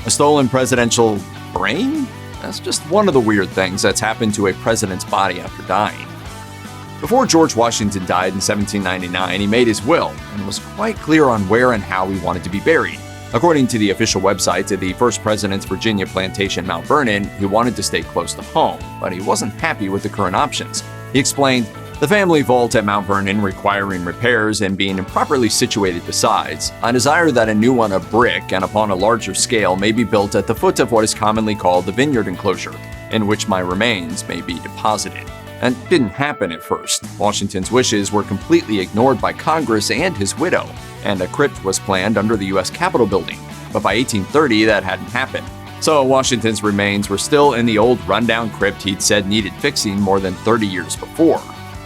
A stolen presidential brain? That's just one of the weird things that's happened to a president's body after dying. Before George Washington died in 1799, he made his will and was quite clear on where and how he wanted to be buried. According to the official website of the first president's Virginia plantation, Mount Vernon, he wanted to stay close to home, but he wasn't happy with the current options. He explained, "The family vault at Mount Vernon requiring repairs and being improperly situated besides, I desire that a new one of brick and upon a larger scale may be built at the foot of what is commonly called the vineyard enclosure, in which my remains may be deposited." And didn't happen at first. Washington's wishes were completely ignored by Congress and his widow, and a crypt was planned under the U.S. Capitol building. But by 1830, that hadn't happened. So Washington's remains were still in the old rundown crypt he'd said needed fixing more than 30 years before.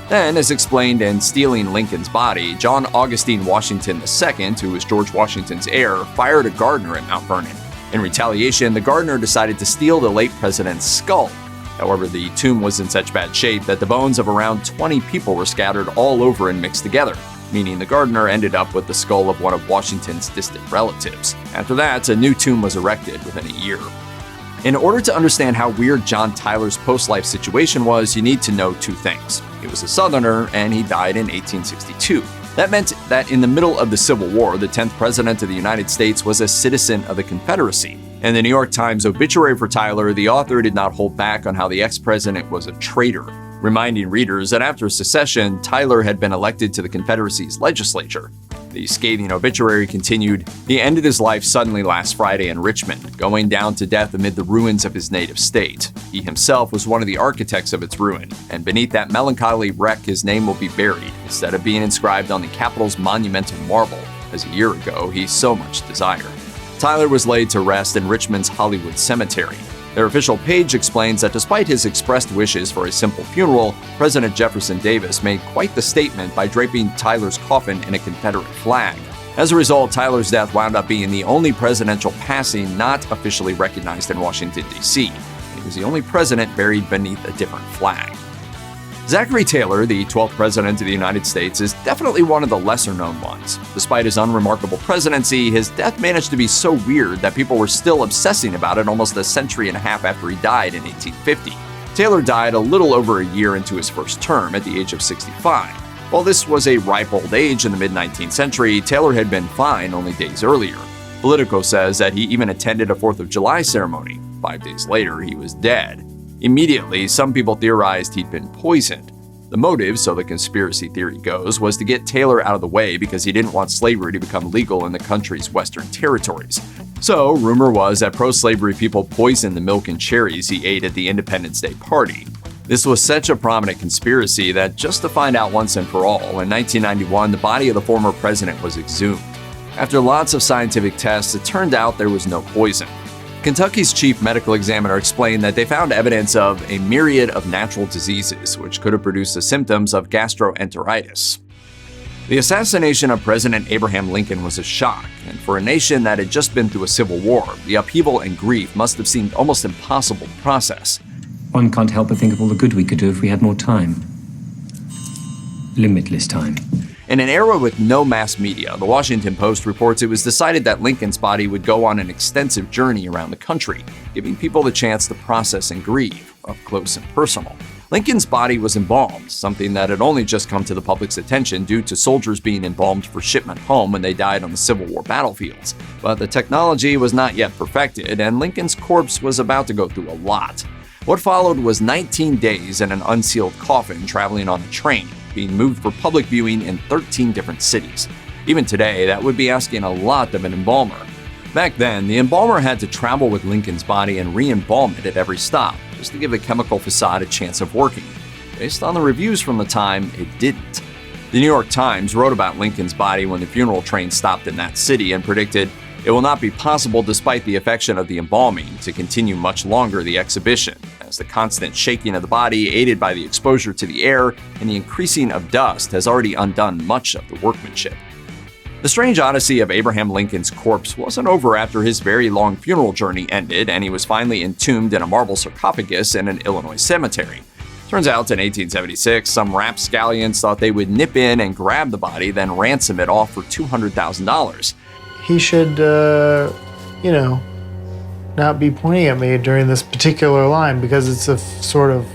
Then, as explained in Stealing Lincoln's Body, John Augustine Washington II, who was George Washington's heir, fired a gardener at Mount Vernon. In retaliation, the gardener decided to steal the late president's skull. However, the tomb was in such bad shape that the bones of around 20 people were scattered all over and mixed together, meaning the gardener ended up with the skull of one of Washington's distant relatives. After that, a new tomb was erected within a year. In order to understand how weird John Tyler's post-life situation was, you need to know two things. He was a Southerner, and he died in 1862. That meant that in the middle of the Civil War, the 10th President of the United States was a citizen of the Confederacy. In the New York Times obituary for Tyler, the author did not hold back on how the ex-president was a traitor, reminding readers that after secession, Tyler had been elected to the Confederacy's legislature. The scathing obituary continued, "He ended his life suddenly last Friday in Richmond, going down to death amid the ruins of his native state. He himself was one of the architects of its ruin, and beneath that melancholy wreck his name will be buried, instead of being inscribed on the Capitol's monumental marble, as a year ago he so much desired." Tyler was laid to rest in Richmond's Hollywood Cemetery. Their official page explains that despite his expressed wishes for a simple funeral, President Jefferson Davis made quite the statement by draping Tyler's coffin in a Confederate flag. As a result, Tyler's death wound up being the only presidential passing not officially recognized in Washington, D.C. He was the only president buried beneath a different flag. Zachary Taylor, the 12th President of the United States, is definitely one of the lesser-known ones. Despite his unremarkable presidency, his death managed to be so weird that people were still obsessing about it almost a century and a half after he died in 1850. Taylor died a little over a year into his first term at the age of 65. While this was a ripe old age in the mid-19th century, Taylor had been fine only days earlier. Politico says that he even attended a 4th of July ceremony. 5 days later, he was dead. Immediately, some people theorized he'd been poisoned. The motive, so the conspiracy theory goes, was to get Taylor out of the way because he didn't want slavery to become legal in the country's western territories. So, rumor was that pro-slavery people poisoned the milk and cherries he ate at the Independence Day party. This was such a prominent conspiracy that just to find out once and for all, in 1991, the body of the former president was exhumed. After lots of scientific tests, it turned out there was no poison. Kentucky's chief medical examiner explained that they found evidence of a myriad of natural diseases which could have produced the symptoms of gastroenteritis. The assassination of President Abraham Lincoln was a shock, and for a nation that had just been through a civil war, the upheaval and grief must have seemed almost impossible to process. One can't help but think of all the good we could do if we had more time. Limitless time. In an era with no mass media, the Washington Post reports it was decided that Lincoln's body would go on an extensive journey around the country, giving people the chance to process and grieve, up close and personal. Lincoln's body was embalmed, something that had only just come to the public's attention due to soldiers being embalmed for shipment home when they died on the Civil War battlefields. But the technology was not yet perfected, and Lincoln's corpse was about to go through a lot. What followed was 19 days in an unsealed coffin traveling on a train, being moved for public viewing in 13 different cities. Even today, that would be asking a lot of an embalmer. Back then, the embalmer had to travel with Lincoln's body and re-embalm it at every stop, just to give the chemical facade a chance of working. Based on the reviews from the time, it didn't. The New York Times wrote about Lincoln's body when the funeral train stopped in that city and predicted, "It will not be possible, despite the affection of the embalming, to continue much longer the exhibition, as the constant shaking of the body, aided by the exposure to the air and the increasing of dust, has already undone much of the workmanship." The strange odyssey of Abraham Lincoln's corpse wasn't over after his very long funeral journey ended and he was finally entombed in a marble sarcophagus in an Illinois cemetery. Turns out in 1876, some rapscallions thought they would nip in and grab the body, then ransom it off for $200,000. He should, not be pointing at me during this particular line because it's a sort of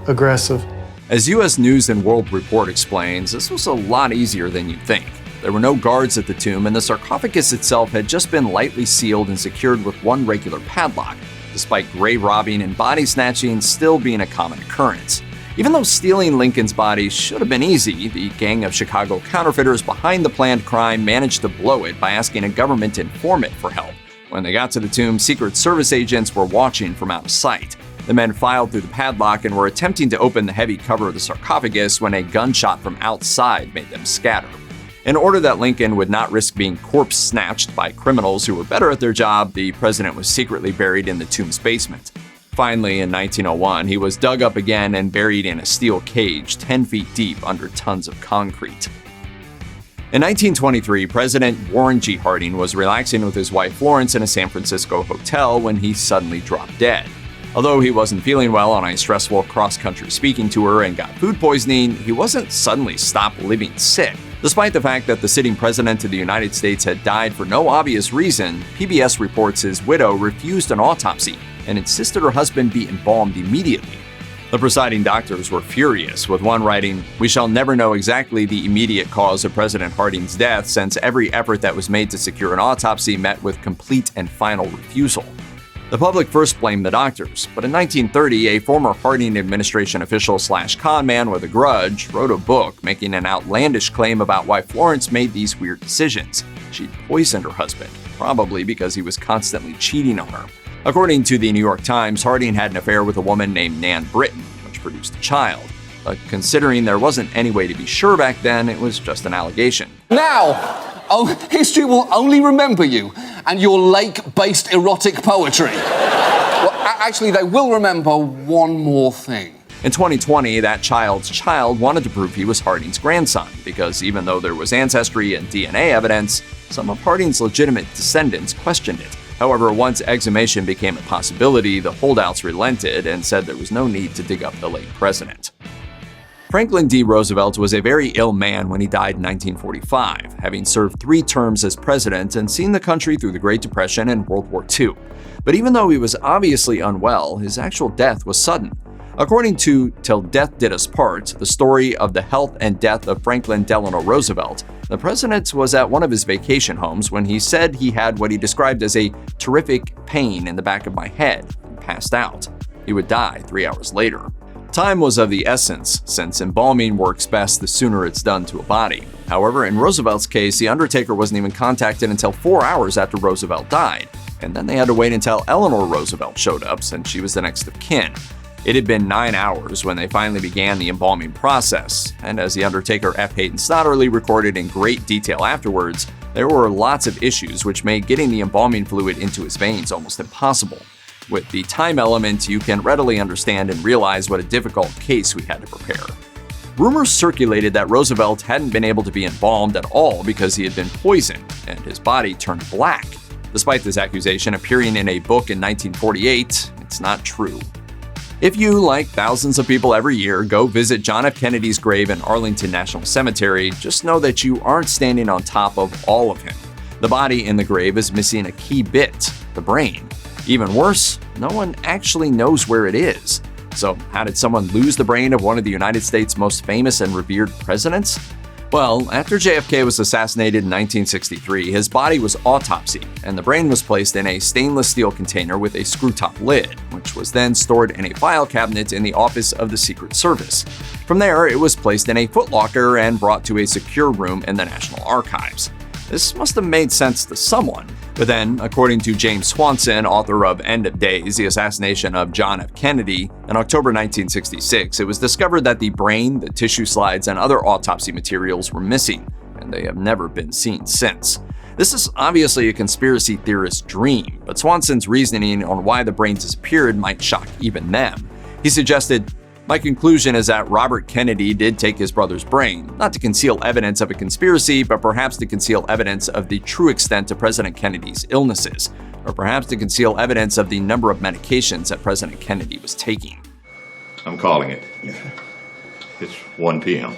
aggressive. As U.S. News and World Report explains, this was a lot easier than you'd think. There were no guards at the tomb, and the sarcophagus itself had just been lightly sealed and secured with one regular padlock, despite grave robbing and body snatching still being a common occurrence. Even though stealing Lincoln's body should have been easy, the gang of Chicago counterfeiters behind the planned crime managed to blow it by asking a government informant for help. When they got to the tomb, Secret Service agents were watching from out of sight. The men filed through the padlock and were attempting to open the heavy cover of the sarcophagus when a gunshot from outside made them scatter. In order that Lincoln would not risk being corpse snatched by criminals who were better at their job, the president was secretly buried in the tomb's basement. Finally, in 1901, he was dug up again and buried in a steel cage 10 feet deep under tons of concrete. In 1923, President Warren G. Harding was relaxing with his wife Florence in a San Francisco hotel when he suddenly dropped dead. Although he wasn't feeling well on a stressful cross-country speaking tour and got food poisoning, he wasn't suddenly stopped living sick. Despite the fact that the sitting president of the United States had died for no obvious reason, PBS reports his widow refused an autopsy and insisted her husband be embalmed immediately. The presiding doctors were furious, with one writing, "We shall never know exactly the immediate cause of President Harding's death, since every effort that was made to secure an autopsy met with complete and final refusal." The public first blamed the doctors, but in 1930, a former Harding administration official / con man with a grudge wrote a book making an outlandish claim about why Florence made these weird decisions. She'd poisoned her husband, probably because he was constantly cheating on her. According to the New York Times, Harding had an affair with a woman named Nan Britton, which produced a child. But considering there wasn't any way to be sure back then, it was just an allegation. Now, history will only remember you and your lake-based erotic poetry. Well, actually, they will remember one more thing. In 2020, that child's child wanted to prove he was Harding's grandson, because even though there was ancestry and DNA evidence, some of Harding's legitimate descendants questioned it. However, once exhumation became a possibility, the holdouts relented and said there was no need to dig up the late president. Franklin D. Roosevelt was a very ill man when he died in 1945, having served 3 terms as president and seen the country through the Great Depression and World War II. But even though he was obviously unwell, his actual death was sudden. According to Till Death Did Us Part, the story of the health and death of Franklin Delano Roosevelt, the president was at one of his vacation homes when he said he had what he described as a terrific pain in the back of my head and passed out. He would die 3 hours later. Time was of the essence, since embalming works best the sooner it's done to a body. However, in Roosevelt's case, the undertaker wasn't even contacted until 4 hours after Roosevelt died, and then they had to wait until Eleanor Roosevelt showed up, since she was the next of kin. It had been 9 hours when they finally began the embalming process, and as the undertaker F. Hayden Stotterly recorded in great detail afterwards, there were lots of issues which made getting the embalming fluid into his veins almost impossible. With the time element, you can readily understand and realize what a difficult case we had to prepare. Rumors circulated that Roosevelt hadn't been able to be embalmed at all because he had been poisoned, and his body turned black. Despite this accusation appearing in a book in 1948, it's not true. If you, like thousands of people every year, go visit John F. Kennedy's grave in Arlington National Cemetery, just know that you aren't standing on top of all of him. The body in the grave is missing a key bit, the brain. Even worse, no one actually knows where it is. So how did someone lose the brain of one of the United States' most famous and revered presidents? Well, after JFK was assassinated in 1963, his body was autopsied, and the brain was placed in a stainless steel container with a screw-top lid, which was then stored in a file cabinet in the office of the Secret Service. From there, it was placed in a footlocker and brought to a secure room in the National Archives. This must have made sense to someone. But then, according to James Swanson, author of End of Days, The Assassination of John F. Kennedy, in October 1966, it was discovered that the brain, the tissue slides, and other autopsy materials were missing, and they have never been seen since. This is obviously a conspiracy theorist's dream, but Swanson's reasoning on why the brain disappeared might shock even them. He suggested, "My conclusion is that Robert Kennedy did take his brother's brain, not to conceal evidence of a conspiracy, but perhaps to conceal evidence of the true extent of President Kennedy's illnesses, or perhaps to conceal evidence of the number of medications that President Kennedy was taking." I'm calling it. It's 1 p.m.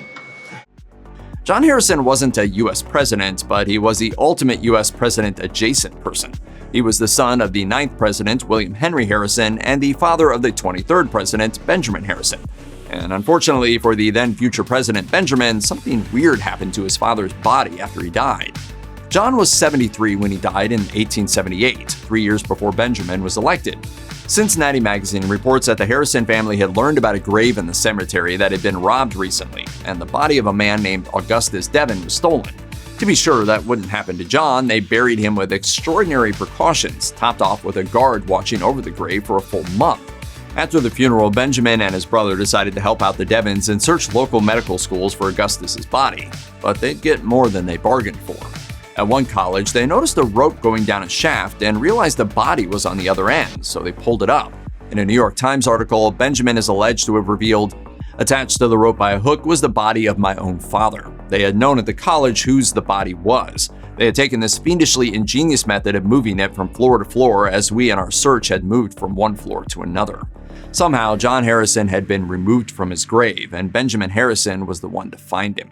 John Harrison wasn't a U.S. president, but he was the ultimate U.S. president-adjacent person. He was the son of the 9th President, William Henry Harrison, and the father of the 23rd President, Benjamin Harrison. And unfortunately for the then future President Benjamin, something weird happened to his father's body after he died. John was 73 when he died in 1878, 3 years before Benjamin was elected. Cincinnati Magazine reports that the Harrison family had learned about a grave in the cemetery that had been robbed recently, and the body of a man named Augustus Devon was stolen. To be sure that wouldn't happen to John, they buried him with extraordinary precautions, topped off with a guard watching over the grave for a full month. After the funeral, Benjamin and his brother decided to help out the Devons and search local medical schools for Augustus's body, but they'd get more than they bargained for. At one college, they noticed a rope going down a shaft and realized the body was on the other end, so they pulled it up. In a New York Times article, Benjamin is alleged to have revealed, "Attached to the rope by a hook was the body of my own father. They had known at the college whose the body was. They had taken this fiendishly ingenious method of moving it from floor to floor as we in our search had moved from one floor to another." Somehow, John Harrison had been removed from his grave, and Benjamin Harrison was the one to find him.